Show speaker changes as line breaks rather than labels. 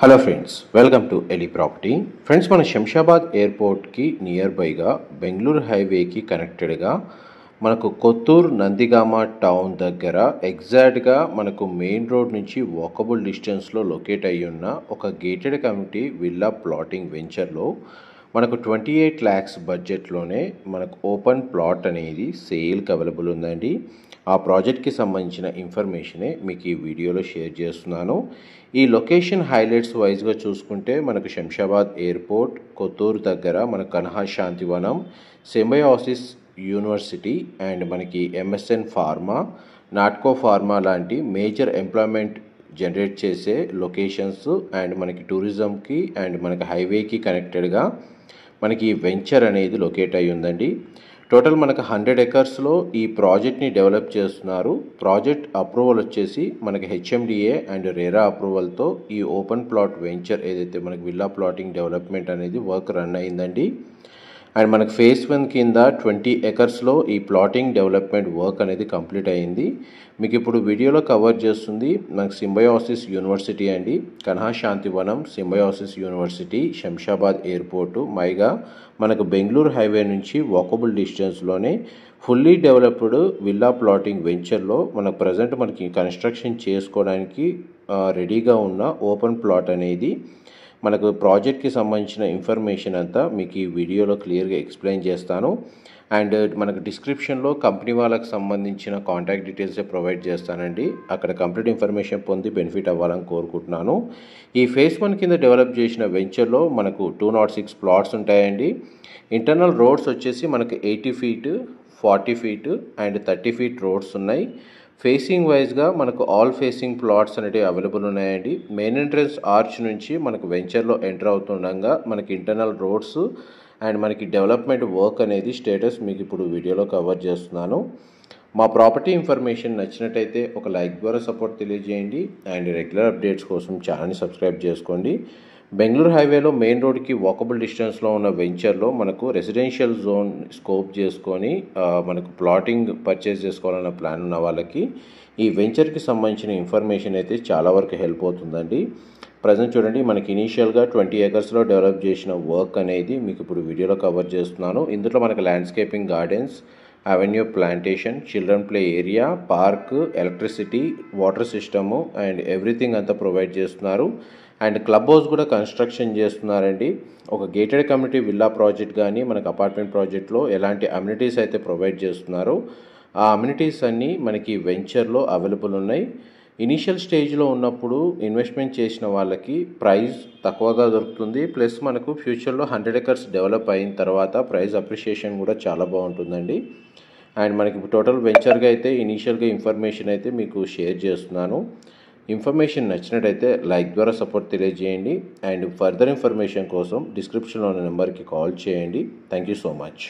Hello friends, welcome to ఎలి property. Friends, మన శంషాబాద్ ఎయిర్పోర్ట్కి నియర్ బైగా బెంగళూరు హైవేకి కనెక్టెడ్గా మనకు కొత్తూరు నందిగామ టౌన్ దగ్గర ఎగ్జాక్ట్గా మనకు మెయిన్ రోడ్ నుంచి వాకబుల్ డిస్టెన్స్లో లొకేట్ అయ్యి ఉన్న ఒక గేటెడ్ కమ్యూనిటీ విల్లా ప్లాటింగ్ వెంచర్లో మనకు 28 lakhs బడ్జెట్లోనే మనకు ఓపెన్ ప్లాట్ అనేది సేల్కి అవైలబుల్ ఉందండి. ఆ ప్రాజెక్ట్కి సంబంధించిన ఇన్ఫర్మేషనే మీకు ఈ వీడియోలో షేర్ చేస్తున్నాను. ఈ లొకేషన్ హైలైట్స్ వైజ్గా చూసుకుంటే మనకు శంషాబాద్ ఎయిర్పోర్ట్, కొత్తూరు దగ్గర మన Kanha Shantivanam, Symbiosis university and మనకి ఎంఎస్ఎన్ ఫార్మా, నాట్కో ఫార్మా లాంటి మేజర్ ఎంప్లాయ్మెంట్ జనరేట్ చేసే లొకేషన్స్ అండ్ మనకి టూరిజంకి అండ్ మనకి హైవేకి కనెక్టెడ్గా మనకి ఈ వెంచర్ అనేది లొకేట్ అయ్యి ఉందండి. టోటల్ మనకు 100 acresలో ఈ ప్రాజెక్ట్ని డెవలప్ చేస్తున్నారు. ప్రాజెక్ట్ అప్రూవల్ వచ్చేసి మనకి హెచ్ఎండిఏ అండ్ రేరా అప్రూవల్తో ఈ ఓపెన్ ప్లాట్ వెంచర్ ఏదైతే మనకి విల్లా ప్లాటింగ్ డెవలప్మెంట్ అనేది వర్క్ రన్ అయిందండి. అండ్ మనకు ఫేజ్ 1 కింద 20 acresలో ఈ ప్లాటింగ్ డెవలప్మెంట్ వర్క్ అనేది కంప్లీట్ అయింది. మీకు ఇప్పుడు వీడియోలో కవర్ చేస్తుంది మనకు సింబయోసిస్ యూనివర్సిటీ అండి. Kanha Shantivanam, Symbiosis University, Shamshabad airport మైగా మనకు బెంగళూరు హైవే నుంచి వాకబుల్ డిస్టెన్స్లోనే ఫుల్లీ డెవలప్డ్ విల్లా ప్లాటింగ్ వెంచర్లో మనకు ప్రజెంట్ మనకి కన్స్ట్రక్షన్ చేసుకోవడానికి రెడీగా ఉన్న ఓపెన్ ప్లాట్ అనేది మనకు ప్రాజెక్ట్కి సంబంధించిన ఇన్ఫర్మేషన్ అంతా మీకు ఈ వీడియోలో క్లియర్గా ఎక్స్ప్లెయిన్ చేస్తాను. అండ్ మనకు డిస్క్రిప్షన్లో కంపెనీ వాళ్ళకి సంబంధించిన కాంటాక్ట్ డీటెయిల్స్ ప్రొవైడ్ చేస్తానండి. అక్కడ కంప్లీట్ ఇన్ఫర్మేషన్ పొంది బెనిఫిట్ అవ్వాలని కోరుకుంటున్నాను. ఈ ఫేజ్ 1 కింద డెవలప్ చేసిన వెంచర్లో మనకు 206 ప్లాట్స్ ఉంటాయండి. ఇంటర్నల్ రోడ్స్ వచ్చేసి మనకు 80 feet, 40 feet and 30 feet roads ఉన్నాయి. ఫేసింగ్ వైజ్గా మనకు ఆల్ ఫేసింగ్ ప్లాట్స్ అనేవి అవైలబుల్ ఉన్నాయండి. మెయిన్ ఎంట్రన్స్ ఆర్చ్ నుంచి మనకు వెంచర్లో ఎంటర్ అవుతుండగా మనకి ఇంటర్నల్ రోడ్స్ అండ్ మనకి డెవలప్మెంట్ వర్క్ అనేది స్టేటస్ మీకు ఇప్పుడు వీడియోలో కవర్ చేస్తున్నాను. మా ప్రాపర్టీ ఇన్ఫర్మేషన్ నచ్చినట్టయితే ఒక లైక్ ద్వారా సపోర్ట్ తెలియజేయండి అండ్ రెగ్యులర్ అప్డేట్స్ కోసం ఛానల్ని సబ్స్క్రైబ్ చేసుకోండి. బెంగళూరు హైవేలో మెయిన్ రోడ్కి వాకబుల్ డిస్టెన్స్లో ఉన్న వెంచర్లో మనకు రెసిడెన్షియల్ జోన్ స్కోప్ చేసుకొని మనకు ప్లాటింగ్ పర్చేస్ చేసుకోవాలన్న ప్లాన్ ఉన్న వాళ్ళకి ఈ వెంచర్కి సంబంధించిన ఇన్ఫర్మేషన్ అయితే చాలా వరకు హెల్ప్ అవుతుందండి. ప్రజెంట్ చూడండి, మనకి ఇనీషియల్గా 20 acresలో డెవలప్ చేసిన వర్క్ అనేది మీకు ఇప్పుడు వీడియోలో కవర్ చేస్తున్నాను. ఇందులో మనకు landscaping, gardens, avenue plantation, children play area, park, electricity, water system and everything అంతా ప్రొవైడ్ చేస్తున్నారు. అండ్ క్లబ్ హౌస్ కూడా కన్స్ట్రక్షన్ చేస్తున్నారండి. ఒక గేటెడ్ కమ్యూనిటీ విల్లా ప్రాజెక్ట్ కానీ మనకు అపార్ట్మెంట్ ప్రాజెక్ట్లో ఎలాంటి అమ్యూనిటీస్ అయితే ప్రొవైడ్ చేస్తున్నారో ఆ అమ్యూనిటీస్ అన్నీ మనకి వెంచర్లో అవైలబుల్ ఉన్నాయి. ఇనీషియల్ స్టేజ్లో ఉన్నప్పుడు ఇన్వెస్ట్మెంట్ చేసిన వాళ్ళకి ప్రైస్ తక్కువగా దొరుకుతుంది. ప్లస్ మనకు ఫ్యూచర్లో 100 acres డెవలప్ అయిన తర్వాత ప్రైస్ అప్రిషియేషన్ కూడా చాలా బాగుంటుందండి. అండ్ మనకి టోటల్ వెంచర్గా అయితే ఇనీషియల్గా ఇన్ఫర్మేషన్ అయితే మీకు షేర్ చేస్తున్నాను. ఇన్ఫర్మేషన్ నచ్చినట్టయితే లైక్ ద్వారా సపోర్ట్ తెలియజేయండి అండ్ ఫర్దర్ ఇన్ఫర్మేషన్ కోసం డిస్క్రిప్షన్లో ఉన్న నెంబర్కి కాల్ చేయండి. Thank you so much.